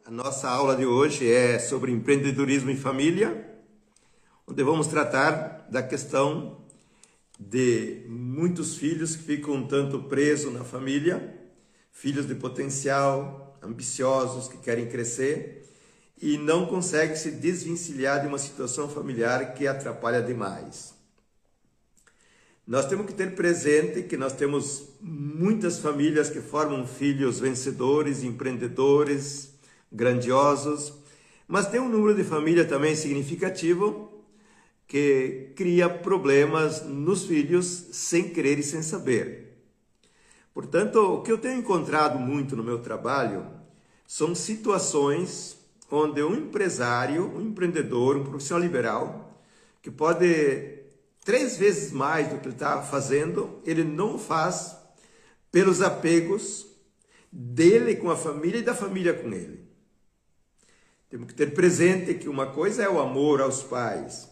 A nossa aula de hoje é sobre empreendedorismo em família, onde vamos tratar da questão de muitos filhos que ficam um tanto presos na família, filhos de potencial, ambiciosos, que querem crescer e não conseguem se desvencilhar de uma situação familiar que atrapalha demais. Nós temos que ter presente que nós temos muitas famílias que formam filhos vencedores, empreendedores, grandiosos, mas tem um número de família também significativo que cria problemas nos filhos sem querer e sem saber. Portanto, o que eu tenho encontrado muito no meu trabalho são situações onde um empresário, um empreendedor, um profissional liberal, que pode 3 vezes mais do que ele está fazendo, ele não faz pelos apegos dele com a família e da família com ele. Temos que ter presente que uma coisa é o amor aos pais,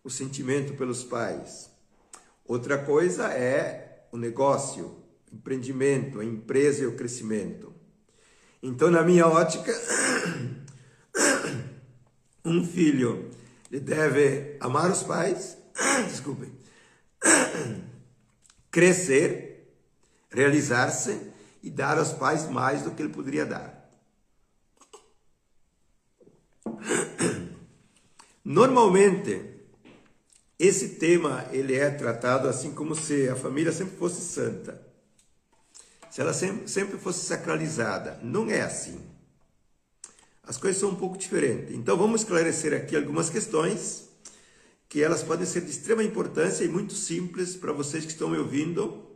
o sentimento pelos pais. Outra coisa é o negócio, o empreendimento, a empresa e o crescimento. Então, na minha ótica, um filho ele deve amar os pais, crescer, realizar-se e dar aos pais mais do que ele poderia dar. Normalmente, esse tema ele é tratado assim como se a família sempre fosse santa, se ela sempre fosse sacralizada. Não é assim. As coisas são um pouco diferentes. Então vamos esclarecer aqui algumas questões que elas podem ser de extrema importância e muito simples para vocês que estão me ouvindo.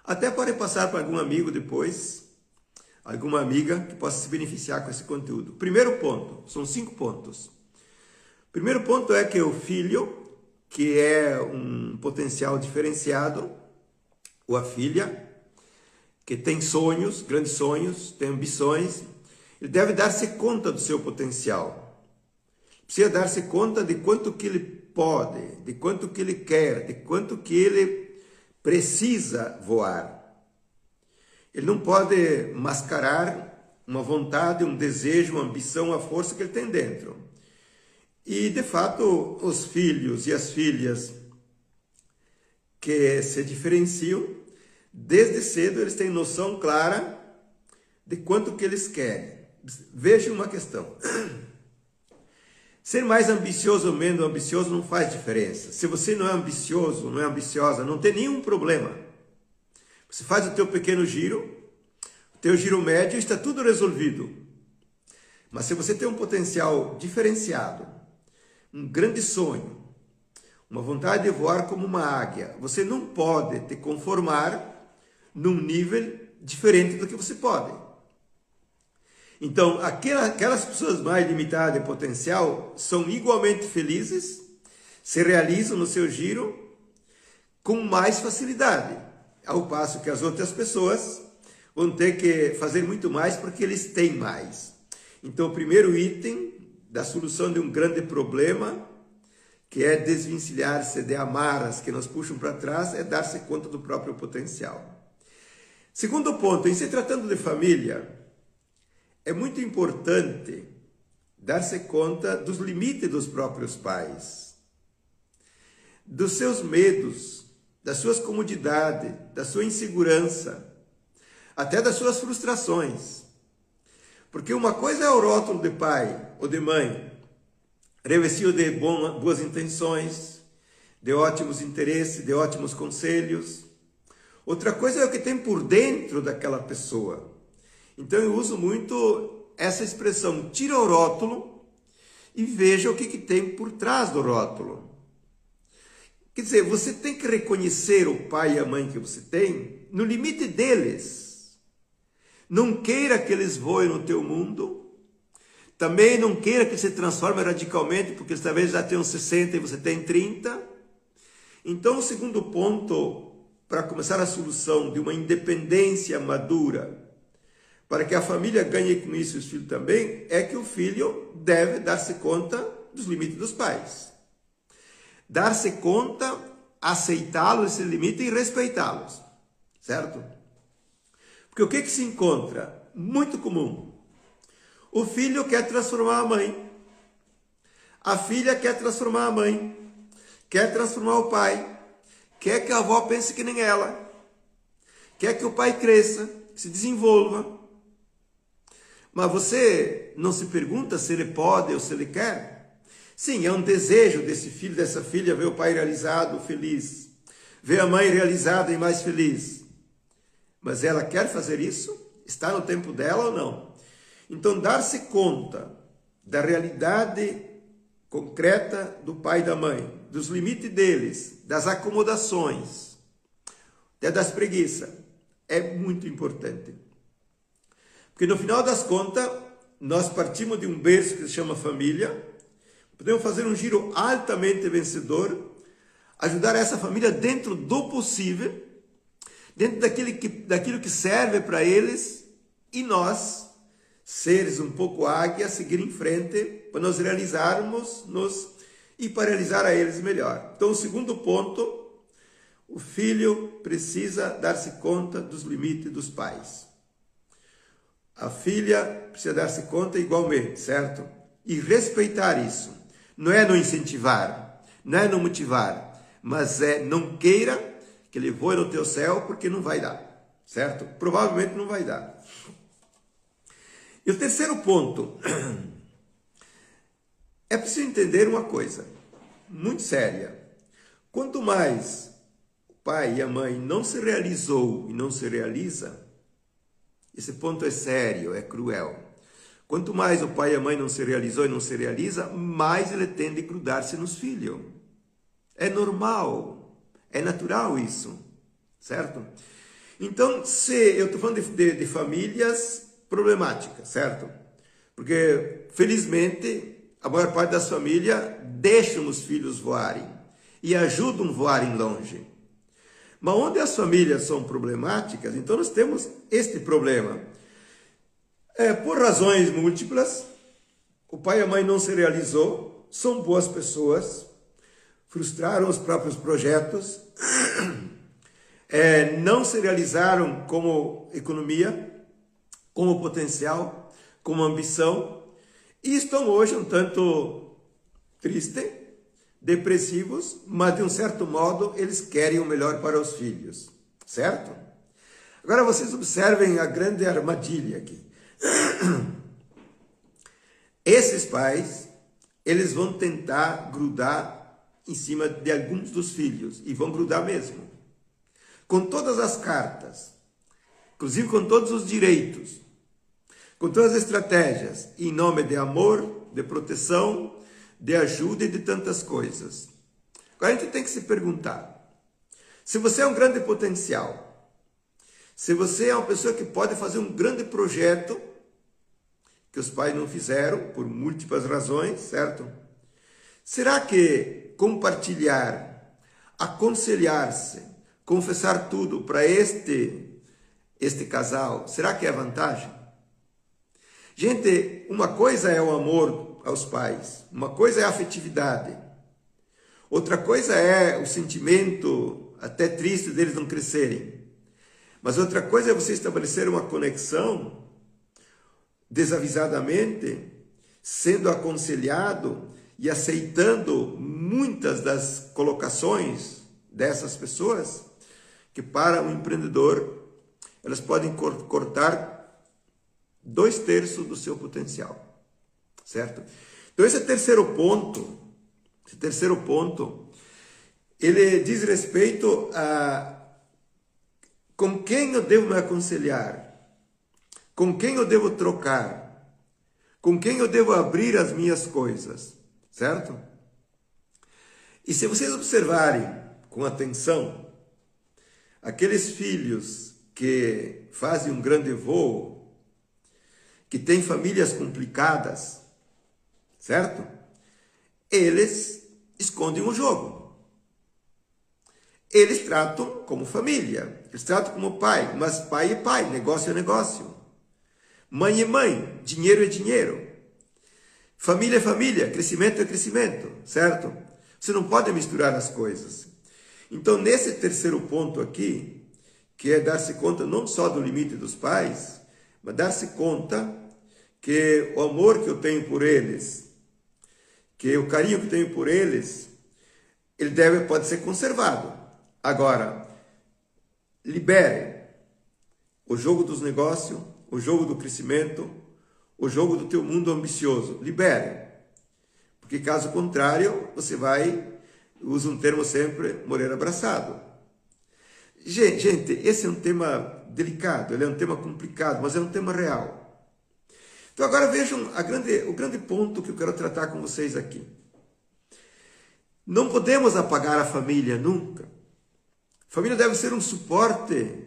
Até podem passar para algum amigo depois, alguma amiga que possa se beneficiar com esse conteúdo. Primeiro ponto, são 5 pontos. Primeiro ponto é que o filho, que é um potencial diferenciado, ou a filha, que tem sonhos, grandes sonhos, tem ambições, ele deve dar-se conta do seu potencial. Precisa dar-se conta de quanto que ele pode, de quanto que ele quer, de quanto que ele precisa voar. Ele não pode mascarar uma vontade, um desejo, uma ambição, uma força que ele tem dentro. E, de fato, os filhos e as filhas que se diferenciam, desde cedo eles têm noção clara de quanto que eles querem. Veja uma questão. Ser mais ambicioso ou menos ambicioso não faz diferença. Se você não é ambicioso, não é ambiciosa, não tem nenhum problema. Você faz o teu pequeno giro, o teu giro médio, está tudo resolvido. Mas se você tem um potencial diferenciado, um grande sonho, uma vontade de voar como uma águia, você não pode te conformar num nível diferente do que você pode. Então, aquelas pessoas mais limitadas de potencial são igualmente felizes, se realizam no seu giro com mais facilidade, ao passo que as outras pessoas vão ter que fazer muito mais porque eles têm mais. Então, o primeiro item da solução de um grande problema, que é desvencilhar-se de amarras que nos puxam para trás, é dar-se conta do próprio potencial. Segundo ponto, em se tratando de família, é muito importante dar-se conta dos limites dos próprios pais, dos seus medos, das suas comodidades, da sua insegurança, até das suas frustrações. Porque uma coisa é o rótulo de pai ou de mãe, revestido de boas intenções, de ótimos interesses, de ótimos conselhos. Outra coisa é o que tem por dentro daquela pessoa. Então eu uso muito essa expressão, tira o rótulo e veja o que tem por trás do rótulo. Quer dizer, você tem que reconhecer o pai e a mãe que você tem no limite deles. Não queira que eles voem no teu mundo. Também não queira que se transforme radicalmente, porque talvez já tenham 60 e você tem 30. Então, o segundo ponto, para começar a solução de uma independência madura, para que a família ganhe com isso e os filhos também, é que o filho deve dar-se conta dos limites dos pais. Dar-se conta, aceitá-los, esse limite e respeitá-los. Certo? Porque o que se encontra? Muito comum. O filho quer transformar a mãe. A filha quer transformar a mãe. Quer transformar o pai. Quer que a avó pense que nem ela. Quer que o pai cresça, que se desenvolva. Mas você não se pergunta se ele pode ou se ele quer? Sim, é um desejo desse filho, dessa filha, ver o pai realizado, feliz. Ver a mãe realizada e mais feliz. Mas ela quer fazer isso? Está no tempo dela ou não? Então, dar-se conta da realidade concreta do pai e da mãe, dos limites deles, das acomodações, até das preguiças, é muito importante. Porque no final das contas, nós partimos de um berço que se chama família, podemos fazer um giro altamente vencedor, ajudar essa família dentro do possível, dentro daquilo que serve para eles, e nós, seres um pouco águia, seguir em frente para nós realizarmos e para realizar a eles melhor. Então, o segundo ponto, o filho precisa dar-se conta dos limites dos pais. A filha precisa dar-se conta igualmente, certo? E respeitar isso. Não é não incentivar, não é não motivar, mas é não queira que ele voe no teu céu, porque não vai dar, certo? Provavelmente não vai dar. E o terceiro ponto, é preciso entender uma coisa muito séria. Quanto mais o pai e a mãe não se realizou e não se realiza, esse ponto é sério, é cruel. Quanto mais o pai e a mãe não se realizou e não se realiza, mais ele tende a grudar-se nos filhos. É normal, é natural isso, certo? Então, se eu estou falando de famílias problemáticas, certo? Porque, felizmente, a maior parte das famílias deixam os filhos voarem e ajudam a voarem longe. Mas onde as famílias são problemáticas, então nós temos este problema. Por razões múltiplas, o pai e a mãe não se realizou, são boas pessoas, frustraram os próprios projetos, não se realizaram como economia, como potencial, como ambição, e estão hoje um tanto tristes, depressivos, mas de um certo modo eles querem o melhor para os filhos, certo? Agora vocês observem a grande armadilha aqui. Esses pais, eles vão tentar grudar em cima de alguns dos filhos, e vão grudar mesmo, com todas as cartas, inclusive com todos os direitos, com todas as estratégias, em nome de amor, de proteção, de ajuda e de tantas coisas. Agora a gente tem que se perguntar, se você é um grande potencial, se você é uma pessoa que pode fazer um grande projeto, que os pais não fizeram, por múltiplas razões, certo? Será que compartilhar, aconselhar-se, confessar tudo para este casal, será que é vantagem? Gente, uma coisa é o amor aos pais, uma coisa é a afetividade, outra coisa é o sentimento até triste deles não crescerem, mas outra coisa é você estabelecer uma conexão desavisadamente, sendo aconselhado e aceitando muitas das colocações dessas pessoas, que para um empreendedor elas podem cortar 2/3 do seu potencial. Certo? Então esse terceiro ponto, ele diz respeito a com quem eu devo me aconselhar, com quem eu devo trocar, com quem eu devo abrir as minhas coisas, certo? E se vocês observarem com atenção, aqueles filhos que fazem um grande voo, que têm famílias complicadas, certo? Eles escondem o jogo. Eles tratam como família, eles tratam como pai, mas pai é pai, negócio é negócio. Mãe é mãe, dinheiro é dinheiro. Família é família, crescimento é crescimento, certo? Você não pode misturar as coisas. Então, nesse terceiro ponto aqui, que é dar-se conta não só do limite dos pais, mas dar-se conta que o amor que eu tenho por eles, que o carinho que eu tenho por eles, ele pode ser conservado. Agora, libere o jogo dos negócios, o jogo do crescimento, o jogo do teu mundo ambicioso. Libere. Porque caso contrário, você vai, usa um termo sempre, morrer abraçado. Gente, esse é um tema delicado, ele é um tema complicado, mas é um tema real. Então agora vejam o grande ponto que eu quero tratar com vocês aqui. Não podemos apagar a família nunca. A família deve ser um suporte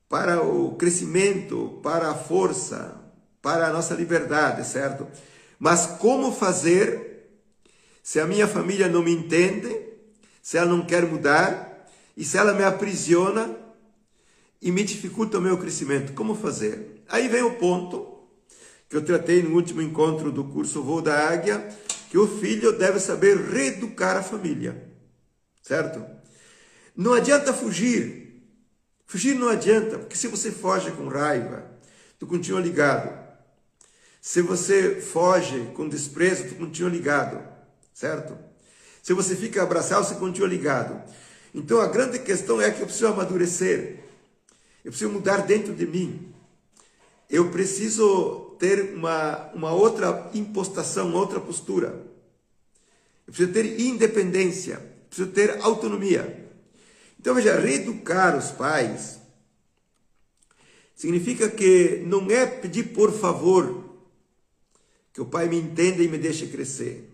para o crescimento, para a força, para a nossa liberdade, certo? Mas como fazer se a minha família não me entende, se ela não quer mudar e se ela me aprisiona e me dificulta o meu crescimento? Como fazer? Aí vem o ponto que eu tratei no último encontro do curso Voo da Águia, que o filho deve saber reeducar a família, certo? Não adianta fugir. Fugir não adianta, porque se você foge com raiva, tu continua ligado. Se você foge com desprezo, tu continua ligado, certo? Se você fica abraçado, você continua ligado. Então a grande questão é que eu preciso amadurecer. Eu preciso mudar dentro de mim. Eu preciso ter uma outra impostação, uma outra postura. Eu preciso ter independência, eu preciso ter autonomia. Então veja, reeducar os pais significa que não é pedir por favor que o pai me entenda e me deixe crescer.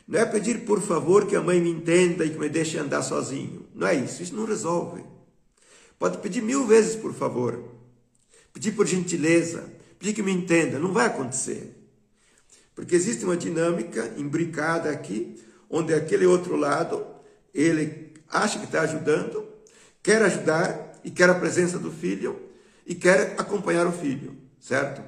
Não é pedir por favor que a mãe me entenda e que me deixe andar sozinho. Não é isso, isso não resolve. Pode pedir 1000 vezes por favor. Pedir por gentileza, pedir que me entenda, não vai acontecer. Porque existe uma dinâmica imbricada aqui, onde aquele outro lado, ele acha que está ajudando, quer ajudar e quer a presença do filho e quer acompanhar o filho, certo?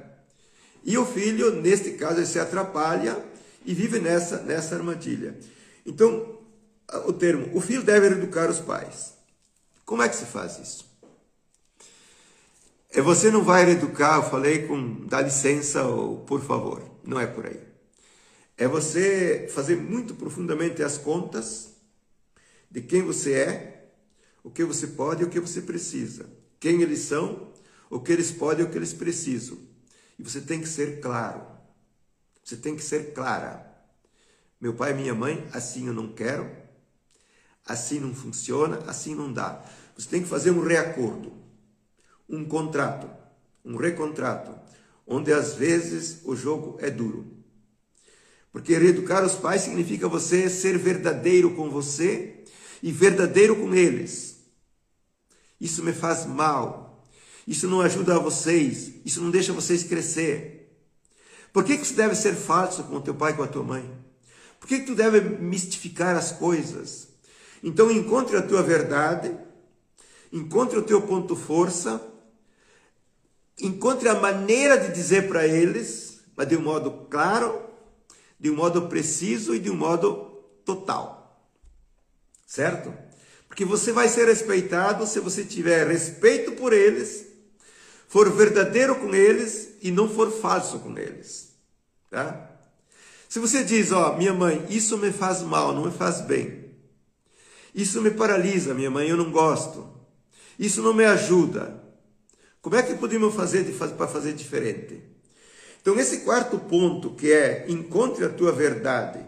E o filho, neste caso, ele se atrapalha e vive nessa armadilha. Então, o filho deve educar os pais. Como é que se faz isso? Você não vai reeducar, eu falei com dá licença ou por favor. Não é por aí. É você fazer muito profundamente as contas de quem você é, o que você pode e o que você precisa. Quem eles são, o que eles podem e o que eles precisam. E você tem que ser claro. Você tem que ser clara. Meu pai e minha mãe, assim eu não quero, assim não funciona, assim não dá. Você tem que fazer um reacordo. Um contrato, um recontrato, onde às vezes o jogo é duro. Porque reeducar os pais significa você ser verdadeiro com você e verdadeiro com eles. Isso me faz mal. Isso não ajuda a vocês. Isso não deixa vocês crescer. Por que você deve ser falso com o teu pai e com a tua mãe? Por que tu deve mistificar as coisas? Então encontre a tua verdade, encontre o teu ponto força, encontre a maneira de dizer para eles, mas de um modo claro, de um modo preciso e de um modo total. Certo? Porque você vai ser respeitado se você tiver respeito por eles, for verdadeiro com eles e não for falso com eles. Tá? Se você diz, minha mãe, isso me faz mal, não me faz bem. Isso me paralisa, minha mãe, eu não gosto. Isso não me ajuda. Como é que podemos fazer para fazer diferente? Então, esse quarto ponto, que é encontre a tua verdade.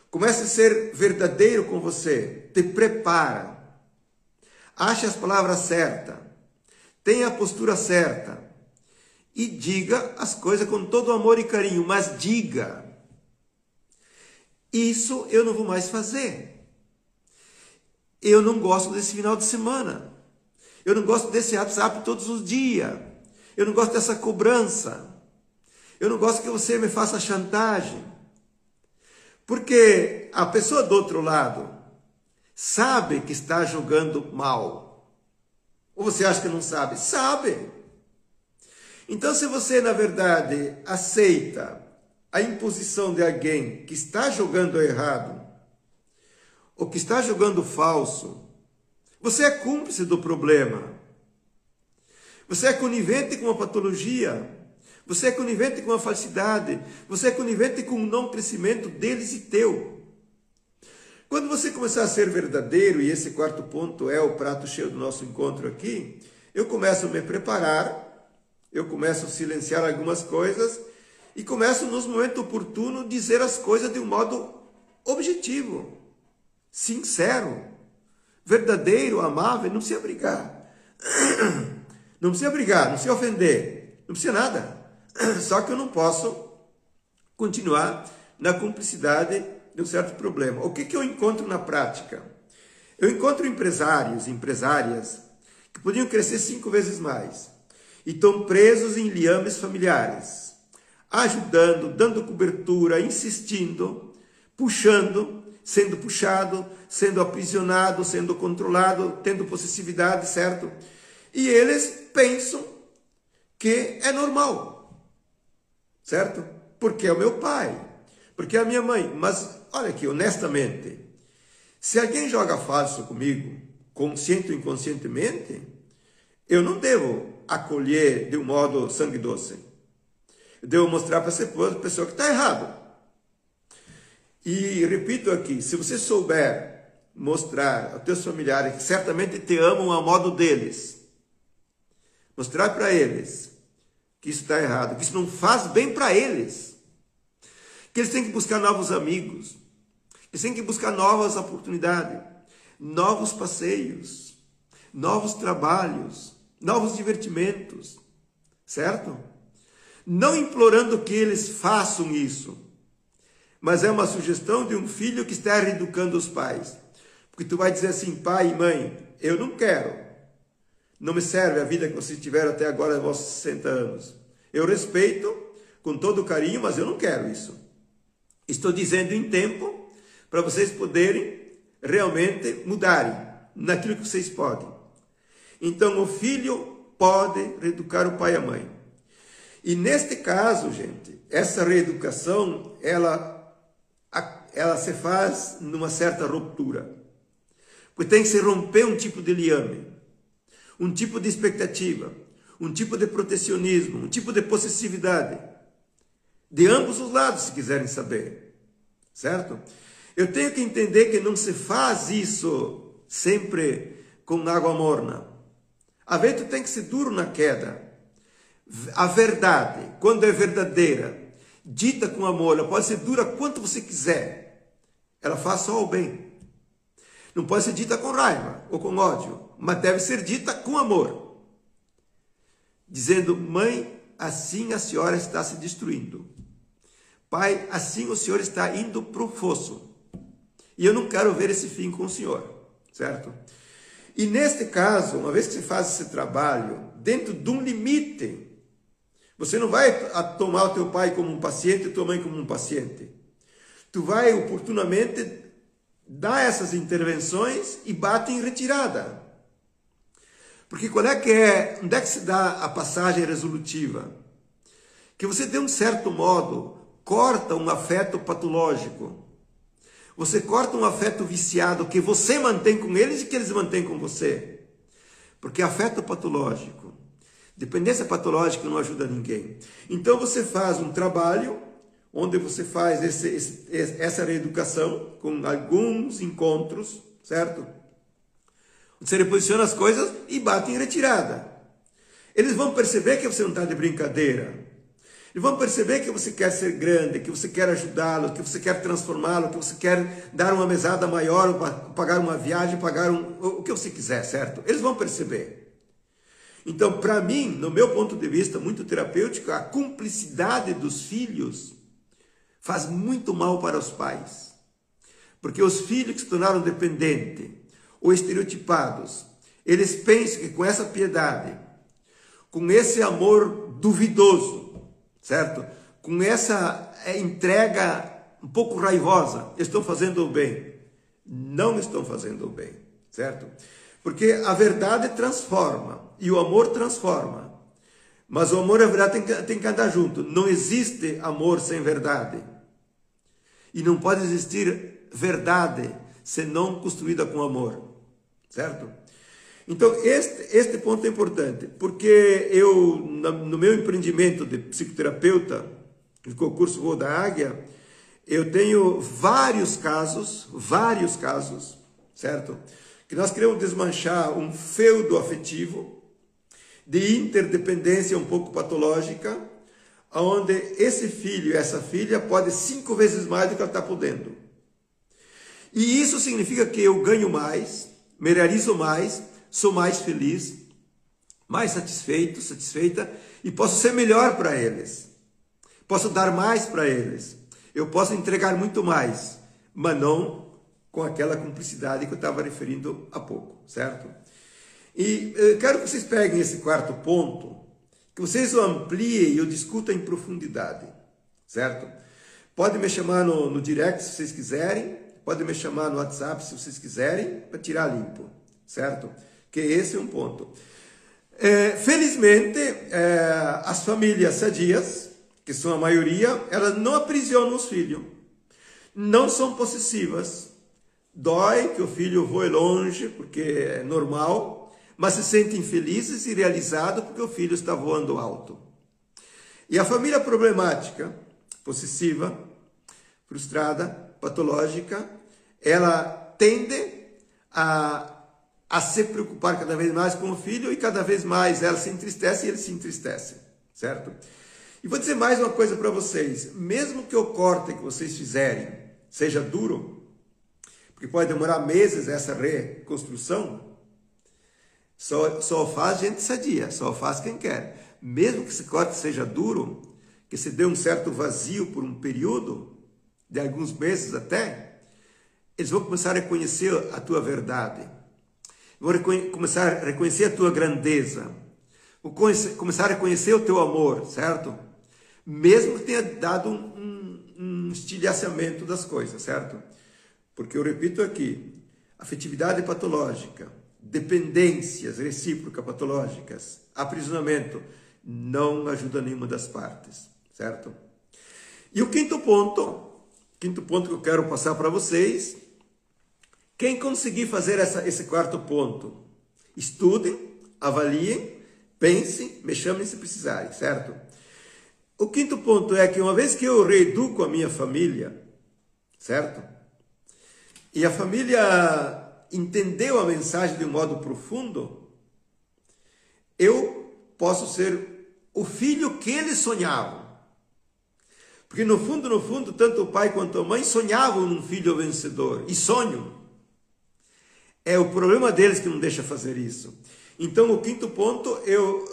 Comece a ser verdadeiro com você. Te prepara. Ache as palavras certas. Tenha a postura certa. E diga as coisas com todo amor e carinho. Mas diga. Isso eu não vou mais fazer. Eu não gosto desse final de semana. Eu não gosto desse WhatsApp todos os dias. Eu não gosto dessa cobrança. Eu não gosto que você me faça chantagem. Porque a pessoa do outro lado sabe que está jogando mal. Ou você acha que não sabe? Sabe. Então, se você, na verdade, aceita a imposição de alguém que está jogando errado, ou que está jogando falso, você é cúmplice do problema. Você é conivente com a patologia. Você é conivente com a falsidade. Você é conivente com o não crescimento deles e teu. Quando você começar a ser verdadeiro, e esse quarto ponto é o prato cheio do nosso encontro aqui, eu começo a me preparar, eu começo a silenciar algumas coisas e começo, nos momentos oportunos, dizer as coisas de um modo objetivo, sincero, verdadeiro, amável. Não precisa brigar, não precisa brigar, não precisa ofender, não precisa nada. Só que eu não posso continuar na cumplicidade de um certo problema. O que eu encontro na prática? Eu encontro empresários, empresárias que podiam crescer 5 vezes mais e estão presos em liames familiares, ajudando, dando cobertura, insistindo, puxando, sendo puxado, sendo aprisionado, sendo controlado, tendo possessividade, certo? E eles pensam que é normal, certo? Porque é o meu pai, porque é a minha mãe. Mas olha aqui, honestamente, se alguém joga falso comigo, consciente ou inconscientemente, eu não devo acolher de um modo sangue doce. Eu devo mostrar para essa pessoa que está errado. E repito aqui, se você souber mostrar aos teus familiares que certamente te amam ao modo deles, mostrar para eles que isso está errado, que isso não faz bem para eles, que eles têm que buscar novos amigos, que eles têm que buscar novas oportunidades, novos passeios, novos trabalhos, novos divertimentos, certo? Não implorando que eles façam isso, mas é uma sugestão de um filho que está reeducando os pais. Porque tu vai dizer assim, pai e mãe, eu não quero, não me serve a vida que vocês tiveram até agora, aos vossos 60 anos. Eu respeito com todo carinho, mas eu não quero isso. Estou dizendo em tempo para vocês poderem realmente mudarem naquilo que vocês podem. Então o filho pode reeducar o pai e a mãe. E neste caso, gente, essa reeducação, ela se faz numa certa ruptura. Porque tem que se romper um tipo de liame, um tipo de expectativa, um tipo de protecionismo, um tipo de possessividade. De ambos os lados, se quiserem saber. Certo? Eu tenho que entender que não se faz isso sempre com água morna. A vezes tu tem que ser duro na queda. A verdade, quando é verdadeira, dita com amor, ela pode ser dura quanto você quiser. Ela faz só o bem. Não pode ser dita com raiva ou com ódio, mas deve ser dita com amor. Dizendo, mãe, assim a senhora está se destruindo. Pai, assim o senhor está indo para o fosso. E eu não quero ver esse fim com o senhor, certo? E neste caso, uma vez que você faz esse trabalho, dentro de um limite, você não vai tomar o teu pai como um paciente e tua mãe como um paciente. Tu vai oportunamente dar essas intervenções e bate em retirada. Porque onde é que se dá a passagem resolutiva? Que você, de um certo modo, corta um afeto patológico. Você corta um afeto viciado que você mantém com eles e que eles mantêm com você. Porque afeto patológico, dependência patológica não ajuda ninguém. Então você faz um trabalho onde você faz essa reeducação com alguns encontros, certo? Você reposiciona as coisas e bate em retirada. Eles vão perceber que você não está de brincadeira. Eles vão perceber que você quer ser grande, que você quer ajudá-lo, que você quer transformá-lo, que você quer dar uma mesada maior, pagar uma viagem, pagar o que você quiser, certo? Eles vão perceber. Então, para mim, no meu ponto de vista muito terapêutico, a cumplicidade dos filhos faz muito mal para os pais. Porque os filhos que se tornaram dependentes ou estereotipados, eles pensam que com essa piedade, com esse amor duvidoso, certo? Com essa entrega um pouco raivosa, estão fazendo o bem. Não estão fazendo o bem, certo? Porque a verdade transforma e o amor transforma. Mas o amor e a verdade tem que andar junto. Não existe amor sem verdade. E não pode existir verdade senão construída com amor, certo? Então, este ponto é importante, porque eu, no meu empreendimento de psicoterapeuta, no concurso Voo da Águia, eu tenho vários casos, certo? Que nós queremos desmanchar um feudo afetivo, de interdependência um pouco patológica, onde esse filho e essa filha podem 5 vezes mais do que ela está podendo. E isso significa que eu ganho mais, me realizo mais, sou mais feliz, mais satisfeito, satisfeita, e posso ser melhor para eles. Posso dar mais para eles. Eu posso entregar muito mais, mas não com aquela cumplicidade que eu estava referindo há pouco, certo? E eu quero que vocês peguem esse quarto ponto, que vocês o ampliem e o discutam em profundidade, certo? Pode me chamar no direct se vocês quiserem, pode me chamar no WhatsApp se vocês quiserem, para tirar limpo, certo? Que esse é um ponto. Felizmente, as famílias sadias, que são a maioria, elas não aprisionam os filhos, não são possessivas, dói que o filho voe longe, porque é normal, mas se sentem felizes e realizados porque o filho está voando alto. E a família problemática, possessiva, frustrada, patológica, ela tende a se preocupar cada vez mais com o filho e cada vez mais ela se entristece e ele se entristece, certo? E vou dizer mais uma coisa para vocês, mesmo que o corte que vocês fizerem seja duro, porque pode demorar meses essa reconstrução, só faz gente sadia, só faz quem quer. Mesmo que esse corte seja duro, que se dê um certo vazio por um período, de alguns meses até, eles vão começar a reconhecer a tua verdade, vão começar a reconhecer a tua grandeza, vão começar a reconhecer o teu amor, certo? Mesmo que tenha dado um estilhaçamento das coisas, certo? Porque eu repito aqui, afetividade patológica, dependências recíprocas patológicas, aprisionamento, não ajuda nenhuma das partes, certo? E o quinto ponto que eu quero passar para vocês, quem conseguir fazer esse quarto ponto, estudem, avaliem, pensem, me chamem se precisarem, certo? O quinto ponto é que uma vez que eu reeduco a minha família, certo? E a família entendeu a mensagem de um modo profundo, eu posso ser o filho que eles sonhavam. Porque no fundo, tanto o pai quanto a mãe sonhavam num filho vencedor. E sonham. É o problema deles que não deixa fazer isso. Então, o quinto ponto, eu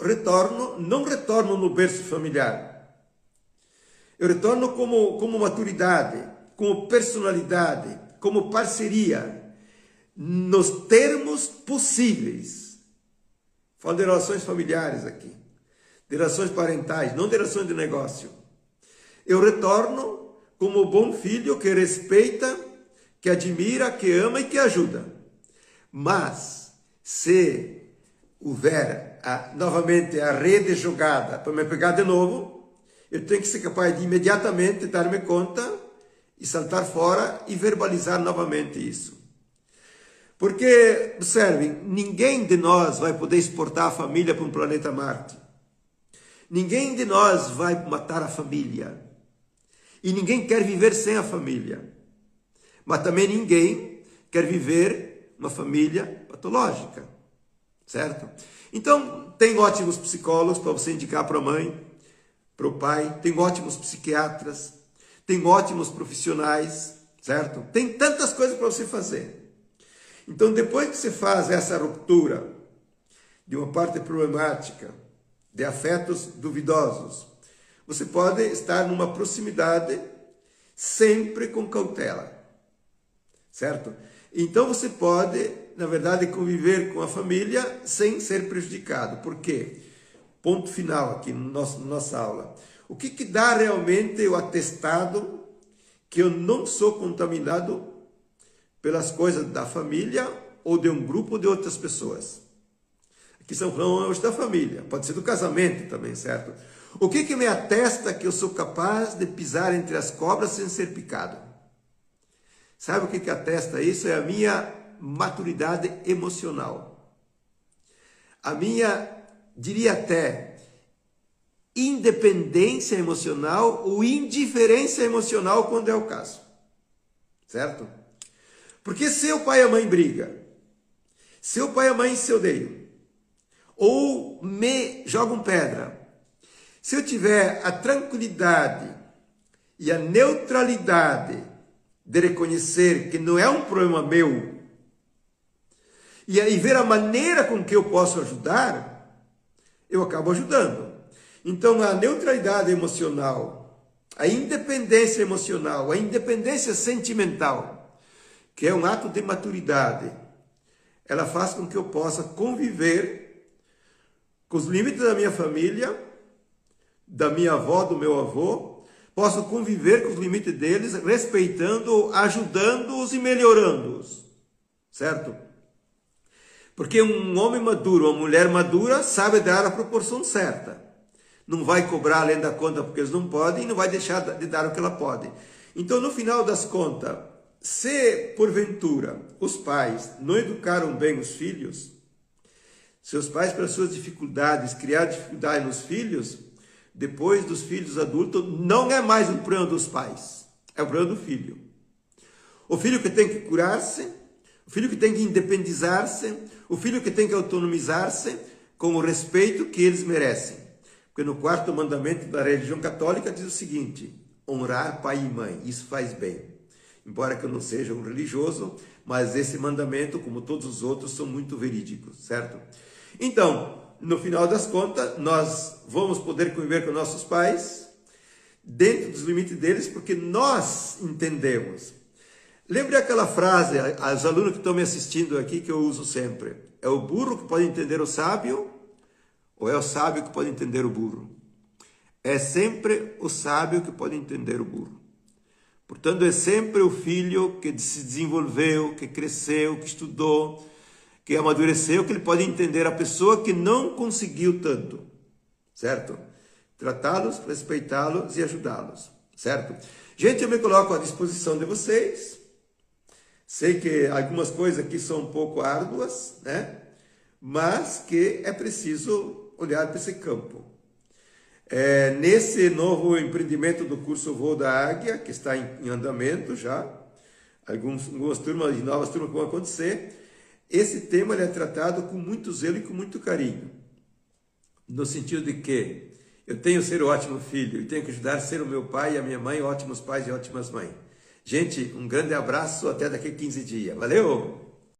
não retorno no berço familiar. Eu retorno como maturidade, como personalidade, como parceria, nos termos possíveis. Falo de relações familiares aqui, de relações parentais, não de relações de negócio. Eu retorno como bom filho que respeita, que admira, que ama e que ajuda. Mas, se houver novamente a rede jogada para me pegar de novo, eu tenho que ser capaz de imediatamente dar-me conta e saltar fora e verbalizar novamente isso. Porque, observem, ninguém de nós vai poder exportar a família para um planeta Marte. Ninguém de nós vai matar a família. E ninguém quer viver sem a família. Mas também ninguém quer viver uma família patológica. Certo? Então, tem ótimos psicólogos para você indicar para a mãe, para o pai. Tem ótimos psiquiatras. Tem ótimos profissionais. Certo? Tem tantas coisas para você fazer. Então, depois que você faz essa ruptura de uma parte problemática, de afetos duvidosos, você pode estar numa proximidade sempre com cautela, certo? Então, você pode, na verdade, conviver com a família sem ser prejudicado. Por quê? Ponto final aqui na nossa aula. O que dá realmente o atestado que eu não sou contaminado pelas coisas da família ou de um grupo de outras pessoas? Aqui são hoje da família, pode ser do casamento também, certo? O que me atesta que eu sou capaz de pisar entre as cobras sem ser picado? Sabe o que atesta isso? É a minha maturidade emocional. a minha, diria até, independência emocional ou indiferença emocional quando é o caso. Certo? Porque se o pai e a mãe brigam, se o pai e a mãe se odeiam, ou me jogam pedra, se eu tiver a tranquilidade e a neutralidade de reconhecer que não é um problema meu, e aí ver a maneira com que eu posso ajudar, eu acabo ajudando. Então a neutralidade emocional, a independência emocional, a independência sentimental, que é um ato de maturidade, ela faz com que eu possa conviver com os limites da minha família, da minha avó, do meu avô, posso conviver com os limites deles, respeitando, ajudando-os e melhorando-os, certo? Porque um homem maduro, uma mulher madura, sabe dar a proporção certa. Não vai cobrar além da conta porque eles não podem e não vai deixar de dar o que ela pode. Então, no final das contas, se porventura os pais não educaram bem os filhos, seus pais, pelas suas dificuldades, criaram dificuldade nos filhos, depois dos filhos adultos, não é mais um problema dos pais, é o problema do filho. O filho que tem que curar-se, o filho que tem que independizar-se, o filho que tem que autonomizar-se com o respeito que eles merecem. Porque no 4º mandamento da religião católica diz o seguinte: honrar pai e mãe, isso faz bem. Embora que eu não seja um religioso, mas esse mandamento, como todos os outros, são muito verídicos, certo? Então, no final das contas, nós vamos poder conviver com nossos pais dentro dos limites deles, porque nós entendemos. Lembre aquela frase, aos alunos que estão me assistindo aqui, que eu uso sempre: é o burro que pode entender o sábio, ou é o sábio que pode entender o burro? É sempre o sábio que pode entender o burro. Portanto, é sempre o filho que se desenvolveu, que cresceu, que estudou, que amadureceu, que ele pode entender a pessoa que não conseguiu tanto, certo? Tratá-los, respeitá-los e ajudá-los, certo? Gente, eu me coloco à disposição de vocês. Sei que algumas coisas aqui são um pouco árduas, né? Mas que é preciso olhar para esse campo. Nesse novo empreendimento do curso Voo da Águia, que está em andamento já, algumas turmas e novas turmas vão acontecer, esse tema ele é tratado com muito zelo e com muito carinho, no sentido de que eu tenho que ser um ótimo filho e tenho que ajudar a ser o meu pai e a minha mãe ótimos pais e ótimas mães. Gente, um grande abraço, até daqui a 15 dias. Valeu!